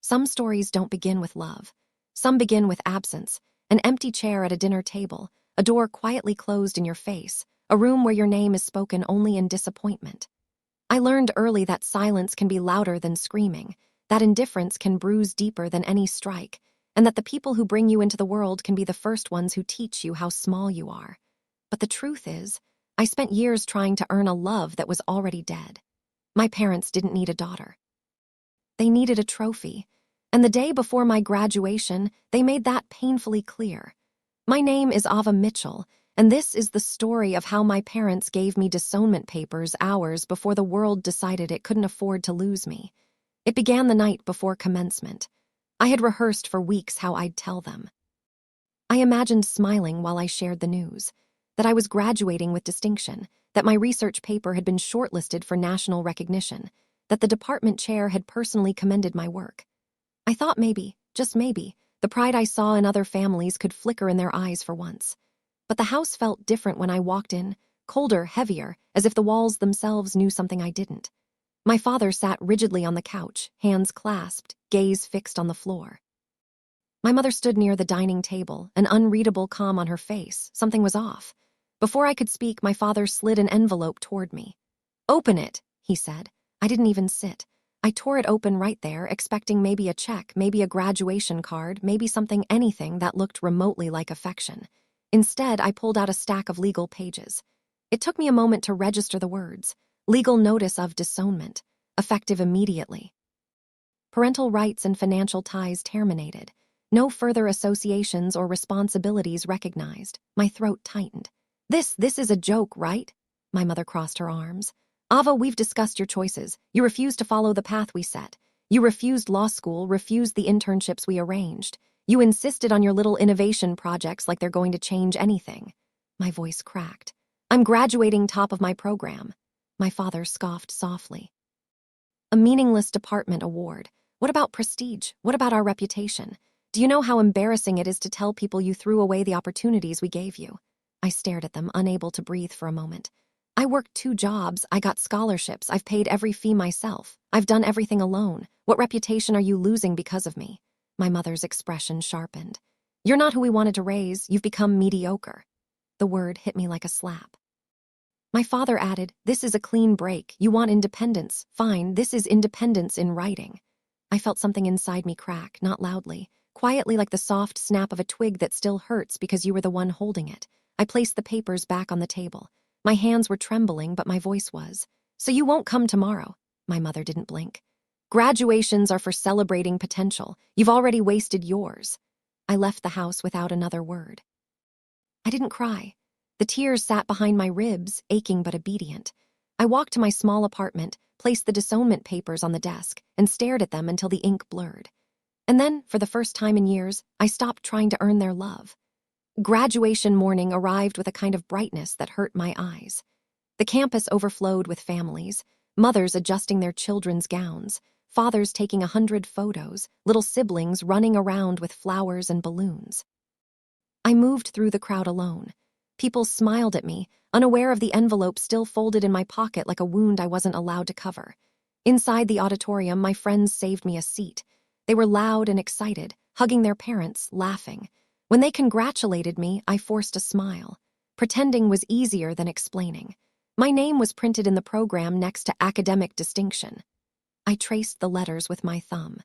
Some stories don't begin with love. Some begin with absence, an empty chair at a dinner table, a door quietly closed in your face, a room where your name is spoken only in disappointment. I learned early that silence can be louder than screaming, that indifference can bruise deeper than any strike, and that the people who bring you into the world can be the first ones who teach you how small you are. But the truth is, I spent years trying to earn a love that was already dead. My parents didn't need a daughter. They needed a trophy, and the day before my graduation, they made that painfully clear. My name is Ava Mitchell, and this is the story of how my parents gave me disownment papers hours before the world decided it couldn't afford to lose me. It began the night before commencement. I had rehearsed for weeks how I'd tell them. I imagined smiling while I shared the news, that I was graduating with distinction, that my research paper had been shortlisted for national recognition, that the department chair had personally commended my work. I thought maybe, just maybe, the pride I saw in other families could flicker in their eyes for once. But the house felt different when I walked in, colder, heavier, as if the walls themselves knew something I didn't. My father sat rigidly on the couch, hands clasped, gaze fixed on the floor. My mother stood near the dining table, an unreadable calm on her face. Something was off. Before I could speak, my father slid an envelope toward me. "Open it," he said. I didn't even sit. I tore it open right there, expecting maybe a check, maybe a graduation card, maybe anything that looked remotely like affection. Instead, I pulled out a stack of legal pages. It took me a moment to register the words. Legal notice of disownment, effective immediately. Parental rights and financial ties terminated. No further associations or responsibilities recognized. My throat tightened. This is a joke, right? My mother crossed her arms. Ava, we've discussed your choices. You refused to follow the path we set. You refused law school, refused the internships we arranged. You insisted on your little innovation projects like they're going to change anything. My voice cracked. I'm graduating top of my program. My father scoffed softly. A meaningless department award. What about prestige? What about our reputation? Do you know how embarrassing it is to tell people you threw away the opportunities we gave you? I stared at them, unable to breathe for a moment. I worked 2 jobs, I got scholarships, I've paid every fee myself. I've done everything alone. What reputation are you losing because of me? My mother's expression sharpened. You're not who we wanted to raise, you've become mediocre. The word hit me like a slap. My father added, this is a clean break. You want independence. Fine, this is independence in writing. I felt something inside me crack, not loudly, quietly like the soft snap of a twig that still hurts because you were the one holding it. I placed the papers back on the table. My hands were trembling, but my voice was. So you won't come tomorrow. My mother didn't blink. Graduations are for celebrating potential. You've already wasted yours. I left the house without another word. I didn't cry. The tears sat behind my ribs, aching but obedient. I walked to my small apartment, placed the disownment papers on the desk, and stared at them until the ink blurred. And then, for the first time in years, I stopped trying to earn their love. Graduation morning arrived with a kind of brightness that hurt my eyes. The campus overflowed with families, mothers adjusting their children's gowns, fathers taking 100 photos, little siblings running around with flowers and balloons. I moved through the crowd alone. People smiled at me, unaware of the envelope still folded in my pocket like a wound I wasn't allowed to cover. Inside the auditorium, my friends saved me a seat. They were loud and excited, hugging their parents, laughing. When they congratulated me, I forced a smile. Pretending was easier than explaining. My name was printed in the program next to academic distinction. I traced the letters with my thumb.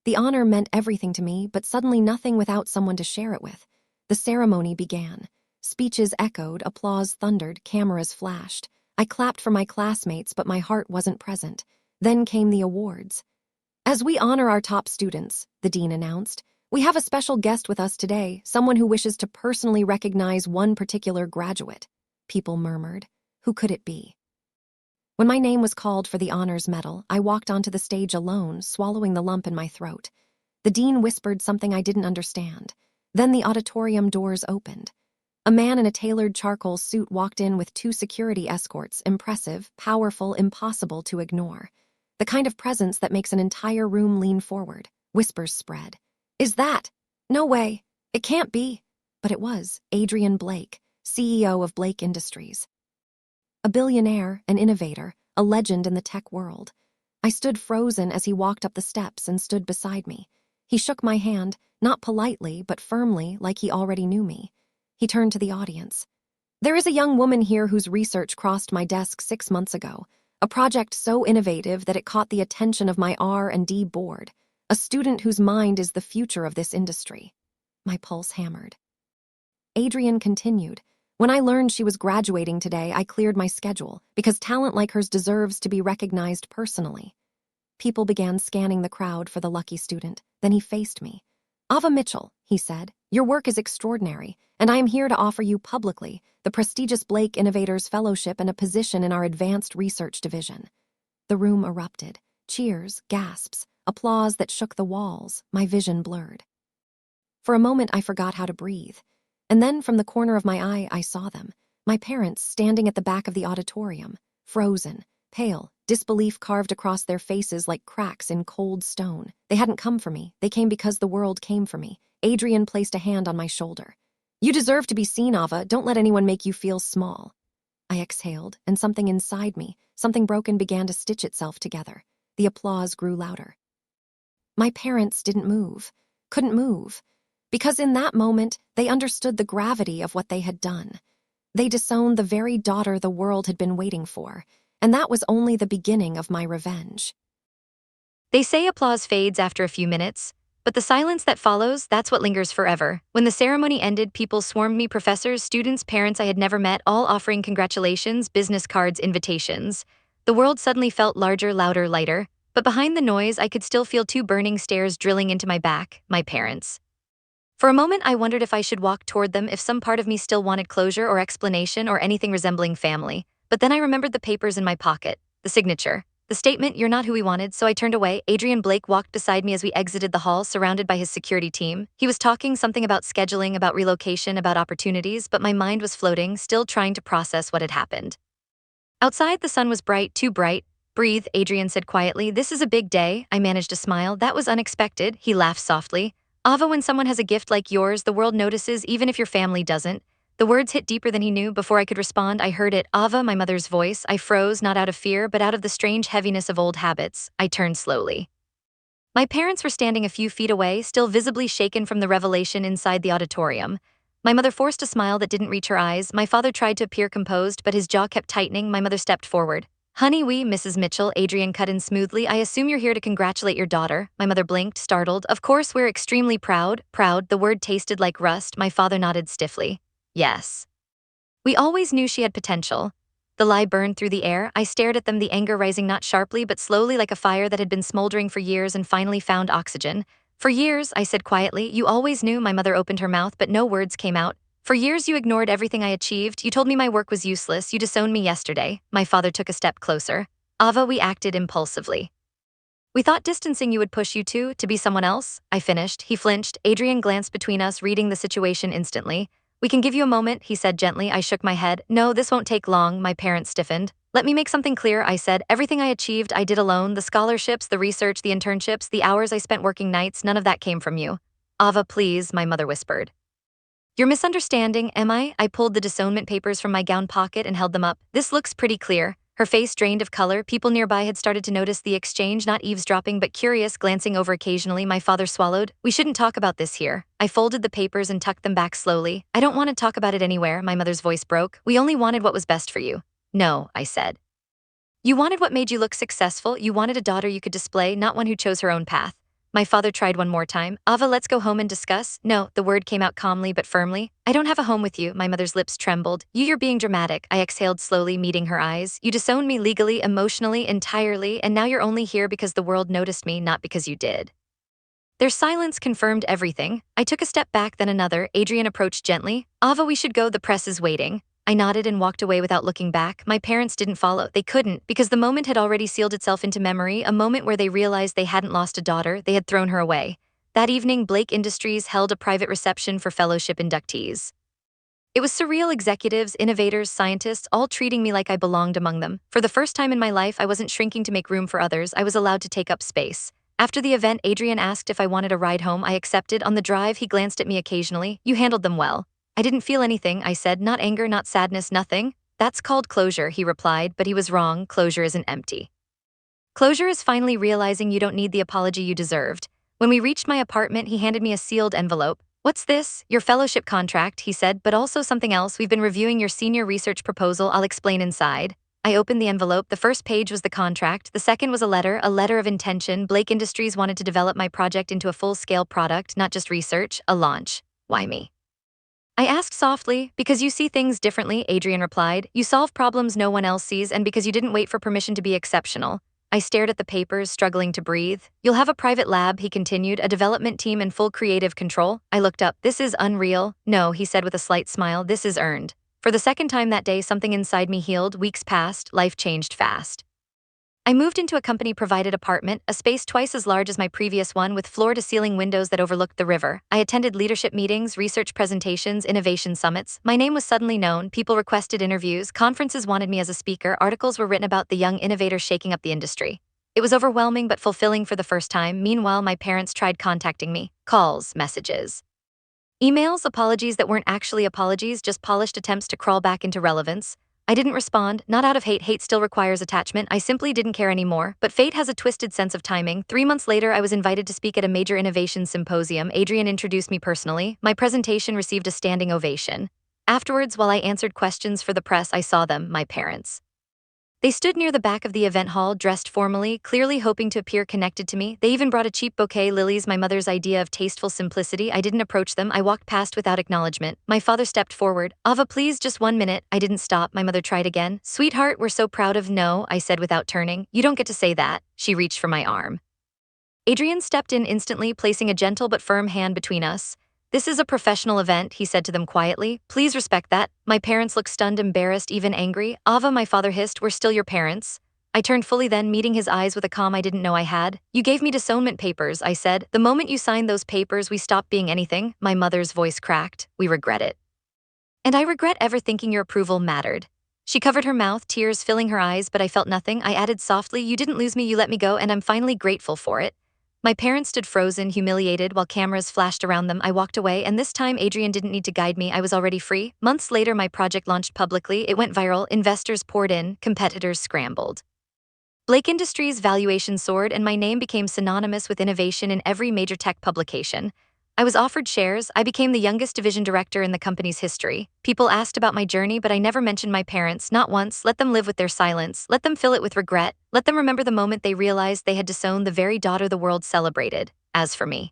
The honor meant everything to me, but suddenly nothing without someone to share it with. The ceremony began. Speeches echoed, applause thundered, cameras flashed. I clapped for my classmates, but my heart wasn't present. Then came the awards. As we honor our top students, the dean announced, we have a special guest with us today, someone who wishes to personally recognize one particular graduate. People murmured. Who could it be? When my name was called for the honors medal, I walked onto the stage alone, swallowing the lump in my throat. The dean whispered something I didn't understand. Then the auditorium doors opened. A man in a tailored charcoal suit walked in with 2 security escorts, impressive, powerful, impossible to ignore. The kind of presence that makes an entire room lean forward. Whispers spread. Is that? No way. It can't be. But it was. Adrian Blake, CEO of Blake Industries. A billionaire, an innovator, a legend in the tech world. I stood frozen as he walked up the steps and stood beside me. He shook my hand, not politely, but firmly, like he already knew me. He turned to the audience. There is a young woman here whose research crossed my desk 6 months ago, a project so innovative that it caught the attention of my R&D board, a student whose mind is the future of this industry. My pulse hammered. Adrian continued. When I learned she was graduating today, I cleared my schedule, because talent like hers deserves to be recognized personally. People began scanning the crowd for the lucky student. Then he faced me. Ava Mitchell, he said, your work is extraordinary, and I am here to offer you publicly the prestigious Blake Innovators Fellowship and a position in our Advanced Research Division. The room erupted. Cheers, gasps, applause that shook the walls. My vision blurred. For a moment, I forgot how to breathe. And then, from the corner of my eye, I saw them. My parents standing at the back of the auditorium, frozen, pale, disbelief carved across their faces like cracks in cold stone. They hadn't come for me. They came because the world came for me. Adrian placed a hand on my shoulder. You deserve to be seen, Ava. Don't let anyone make you feel small. I exhaled, and something inside me, something broken, began to stitch itself together. The applause grew louder. My parents didn't move, couldn't move, because in that moment, they understood the gravity of what they had done. They disowned the very daughter the world had been waiting for, and that was only the beginning of my revenge. They say applause fades after a few minutes, but the silence that follows, that's what lingers forever. When the ceremony ended, people swarmed me, professors, students, parents I had never met, all offering congratulations, business cards, invitations. The world suddenly felt larger, louder, lighter, but behind the noise, I could still feel two burning stares drilling into my back, my parents. For a moment, I wondered if I should walk toward them, if some part of me still wanted closure or explanation or anything resembling family. But then I remembered the papers in my pocket, the signature, the statement, "You're not who we wanted," so I turned away. Adrian Blake walked beside me as we exited the hall, surrounded by his security team. He was talking something about scheduling, about relocation, about opportunities, but my mind was floating, still trying to process what had happened. Outside, the sun was bright, too bright. "Breathe," Adrian said quietly. "This is a big day." I managed a smile. "That was unexpected." He laughed softly. "Ava, when someone has a gift like yours, the world notices, even if your family doesn't." The words hit deeper than he knew. Before I could respond, I heard it. "Ava," my mother's voice. I froze, not out of fear, but out of the strange heaviness of old habits. I turned slowly. My parents were standing a few feet away, still visibly shaken from the revelation inside the auditorium. My mother forced a smile that didn't reach her eyes. My father tried to appear composed, but his jaw kept tightening. My mother stepped forward. "Honey, Mrs. Mitchell," Adrian cut in smoothly. "I assume you're here to congratulate your daughter." My mother blinked, startled. "Of course, we're extremely proud." Proud, the word tasted like rust. My father nodded stiffly. "Yes. We always knew she had potential." The lie burned through the air. I stared at them, the anger rising not sharply but slowly, like a fire that had been smoldering for years and finally found oxygen. "For years," I said quietly. "You always knew." My mother opened her mouth, but no words came out. "For years you ignored everything I achieved. You told me my work was useless. You disowned me yesterday." My father took a step closer. "Ava, we acted impulsively. We thought distancing you would push you to be someone else." I finished. He flinched. Adrian glanced between us, reading the situation instantly. "We can give you a moment," he said gently. I shook my head. "No, this won't take long." My parents stiffened. "Let me make something clear," I said. "Everything I achieved, I did alone. The scholarships, the research, the internships, the hours I spent working nights, none of that came from you." "Ava, please," my mother whispered. "You're misunderstanding." "Am I?" I pulled the disownment papers from my gown pocket and held them up. "This looks pretty clear." Her face drained of color. People nearby had started to notice the exchange, not eavesdropping but curious, glancing over occasionally. My father swallowed. "We shouldn't talk about this here." I folded the papers and tucked them back slowly. "I don't want to talk about it anywhere." My mother's voice broke. "We only wanted what was best for you." "No," I said. "You wanted what made you look successful. You wanted a daughter you could display, not one who chose her own path." My father tried one more time. "Ava, let's go home and discuss." "No," the word came out calmly but firmly. "I don't have a home with you." My mother's lips trembled. You're being dramatic." I exhaled slowly, meeting her eyes. "You disowned me legally, emotionally, entirely, and now you're only here because the world noticed me, not because you did." Their silence confirmed everything. I took a step back, then another. Adrian approached gently. "Ava, we should go. The press is waiting." I nodded and walked away without looking back. My parents didn't follow. They couldn't, because the moment had already sealed itself into memory, a moment where they realized they hadn't lost a daughter, they had thrown her away. That evening, Blake Industries held a private reception for fellowship inductees. It was surreal. Executives, innovators, scientists, all treating me like I belonged among them. For the first time in my life, I wasn't shrinking to make room for others. I was allowed to take up space. After the event, Adrian asked if I wanted a ride home. I accepted. On the drive, he glanced at me occasionally. "You handled them well." I didn't feel anything, I said. "Not anger, not sadness, nothing." "That's called closure," he replied, but he was wrong. Closure isn't empty. Closure is finally realizing you don't need the apology you deserved. When we reached my apartment, he handed me a sealed envelope. "What's this?" "Your fellowship contract," he said, "but also something else. We've been reviewing your senior research proposal. I'll explain inside." I opened the envelope. The first page was the contract. The second was a letter of intention. Blake Industries wanted to develop my project into a full-scale product, not just research, a launch. Why me? I asked softly. "Because you see things differently," Adrian replied. "You solve problems no one else sees, and because you didn't wait for permission to be exceptional." I stared at the papers, struggling to breathe. "You'll have a private lab," he continued, "a development team and full creative control." I looked up. "This is unreal." "No," he said with a slight smile, "this is earned." For the second time that day, something inside me healed. Weeks passed, life changed fast. I moved into a company-provided apartment, a space twice as large as my previous one with floor-to-ceiling windows that overlooked the river. I attended leadership meetings, research presentations, innovation summits. My name was suddenly known, people requested interviews, conferences wanted me as a speaker, articles were written about the young innovator shaking up the industry. It was overwhelming but fulfilling for the first time. Meanwhile, my parents tried contacting me. Calls, messages. Emails, apologies that weren't actually apologies, just polished attempts to crawl back into relevance. I didn't respond, not out of hate. Hate still requires attachment. I simply didn't care anymore. But fate has a twisted sense of timing. 3 months later, I was invited to speak at a major innovation symposium. Adrian introduced me personally. My presentation received a standing ovation. Afterwards, while I answered questions for the press, I saw them, my parents. They stood near the back of the event hall, dressed formally, clearly hoping to appear connected to me. They even brought a cheap bouquet, lilies, my mother's idea of tasteful simplicity. I didn't approach them. I walked past without acknowledgement. My father stepped forward. "Ava, please, just 1 minute." I didn't stop. My mother tried again. "Sweetheart, we're so proud of." "No," I said without turning. "You don't get to say that." She reached for my arm. Adrian stepped in instantly, placing a gentle but firm hand between us. "This is a professional event," he said to them quietly. "Please respect that." My parents looked stunned, embarrassed, even angry. "Ava," my father hissed, "we're still your parents." I turned fully then, meeting his eyes with a calm I didn't know I had. "You gave me disownment papers," I said. "The moment you signed those papers, we stopped being anything." My mother's voice cracked. "We regret it. And I regret ever thinking your approval mattered." She covered her mouth, tears filling her eyes, but I felt nothing. I added softly, "You didn't lose me, you let me go, and I'm finally grateful for it." My parents stood frozen, humiliated, while cameras flashed around them. I walked away, and this time Adrian didn't need to guide me. I was already free. Months later, my project launched publicly. It went viral, investors poured in, competitors scrambled. Blake Industries' valuation soared, and my name became synonymous with innovation in every major tech publication. I was offered shares. I became the youngest division director in the company's history. People asked about my journey, but I never mentioned my parents, not once. Let them live with their silence. Let them fill it with regret. Let them remember the moment they realized they had disowned the very daughter the world celebrated. As for me,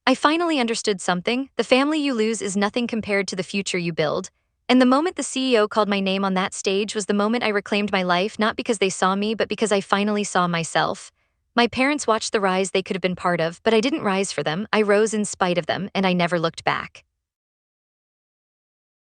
I finally understood something. The family you lose is nothing compared to the future you build. And the moment the CEO called my name on that stage was the moment I reclaimed my life, not because they saw me, but because I finally saw myself. My parents watched the rise they could have been part of, but I didn't rise for them. I rose in spite of them, and I never looked back.